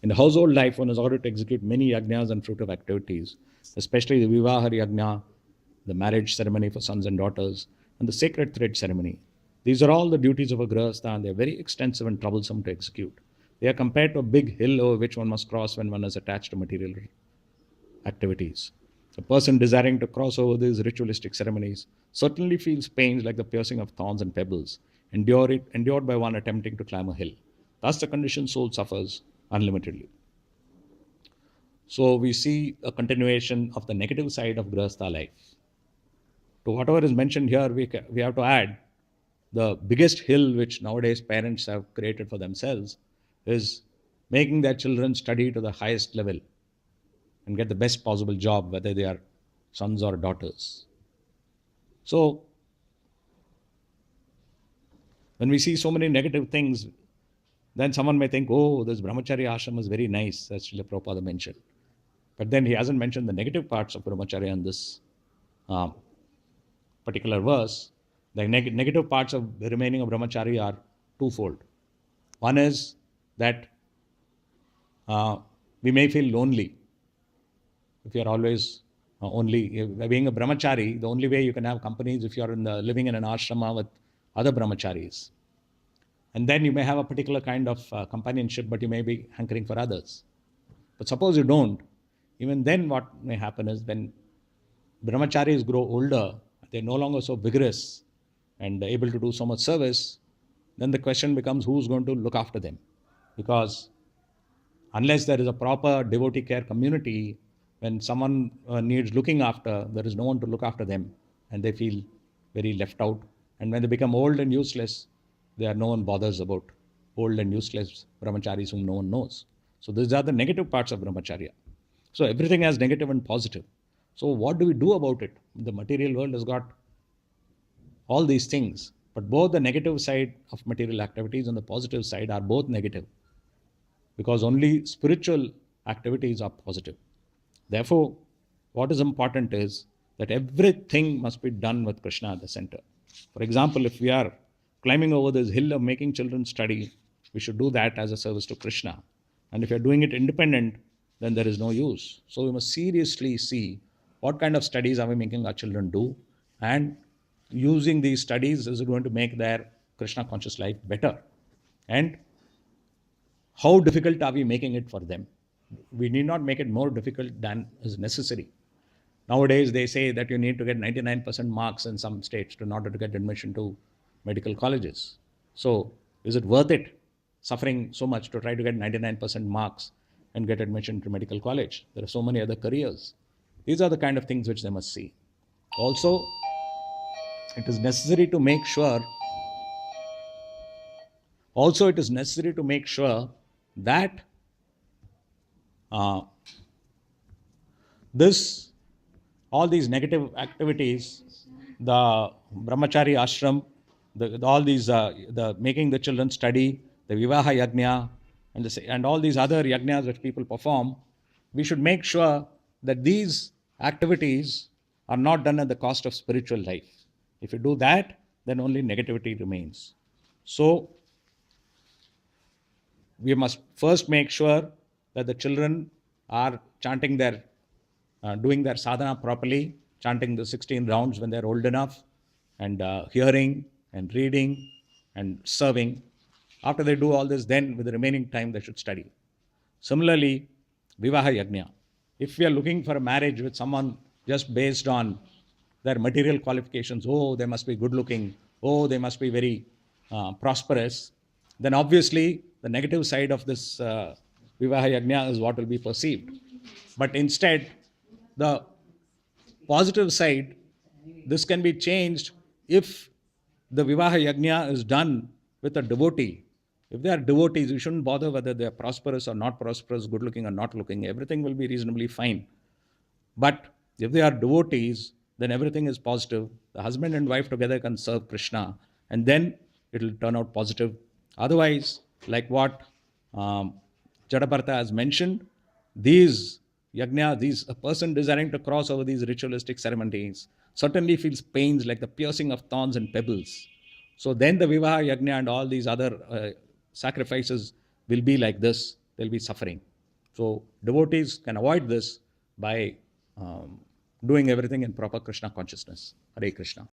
In the household life, one is ordered to execute many yajnas and fruitive activities, especially the Vivaha Yajna, the marriage ceremony for sons and daughters, and the sacred thread ceremony. These are all the duties of a grahastha, and they are very extensive and troublesome to execute. They are compared to a big hill over which one must cross when one is attached to material activities. A person desiring to cross over these ritualistic ceremonies certainly feels pains like the piercing of thorns and pebbles, endured by one attempting to climb a hill. Thus, the conditioned soul suffers unlimitedly. So, we see a continuation of the negative side of Grahastha life. To whatever is mentioned here, we have to add the biggest hill which nowadays parents have created for themselves is making their children study to the highest level and get the best possible job, whether they are sons or daughters. So, when we see so many negative things, then someone may think, oh, this brahmacharya ashram is very nice, as Srila Prabhupada mentioned. But then he hasn't mentioned the negative parts of brahmacharya in this particular verse. The negative parts of the remaining of brahmacharya are twofold. One is that we may feel lonely if you are always being a brahmachari. The only way you can have company is if you are living in an ashrama with other brahmacharis. And then you may have a particular kind of companionship, but you may be hankering for others. But suppose you don't, even then what may happen is when brahmacharis grow older, they're no longer so vigorous and able to do so much service, then the question becomes who's going to look after them? Because unless there is a proper devotee care community, when someone needs looking after, there is no one to look after them and they feel very left out. And when they become old and useless, no one bothers about old and useless brahmacharis whom no one knows. So these are the negative parts of brahmacharya. So everything has negative and positive. So what do we do about it? The material world has got all these things, but both the negative side of material activities and the positive side are both negative, because only spiritual activities are positive. Therefore, what is important is that everything must be done with Krishna at the center. For example, if we are climbing over this hill of making children study, we should do that as a service to Krishna. And if you're doing it independent, then there is no use. So we must seriously see what kind of studies are we making our children do, and using these studies is going to make their Krishna conscious life better. And how difficult are we making it for them? We need not make it more difficult than is necessary. Nowadays, they say that you need to get 99% marks in some states in order to get admission to medical colleges. So, is it worth it suffering so much to try to get 99% marks and get admission to medical college? There are so many other careers. These are the kind of things which they must see. Also, it is necessary to make sure that all these negative activities, the brahmachari ashram, all these, the making the children study, the vivaha yajna, and all these other yajnas which people perform, we should make sure that these activities are not done at the cost of spiritual life. If you do that, then only negativity remains. So, we must first make sure that the children are chanting doing their sadhana properly, chanting the 16 rounds when they're old enough, and hearing and reading and serving. After they do all this, then with the remaining time they should study. Similarly, vivaha yajna. If we are looking for a marriage with someone just based on their material qualifications, oh, they must be good looking, oh, they must be very prosperous, then obviously the negative side of this vivaha yajna is what will be perceived. But instead, the positive side, this can be changed if the vivaha yajna is done with a devotee. If they are devotees, you shouldn't bother whether they are prosperous or not prosperous, good looking or not looking. Everything will be reasonably fine. But if they are devotees, then everything is positive. The husband and wife together can serve Krishna, and then it will turn out positive. Otherwise, like what Jadapartha has mentioned, these yajna, a person desiring to cross over these ritualistic ceremonies certainly feels pains like the piercing of thorns and pebbles. So then the vivaha yajna and all these other sacrifices will be like this. They'll be suffering. So devotees can avoid this by doing everything in proper Krishna consciousness. Hare Krishna.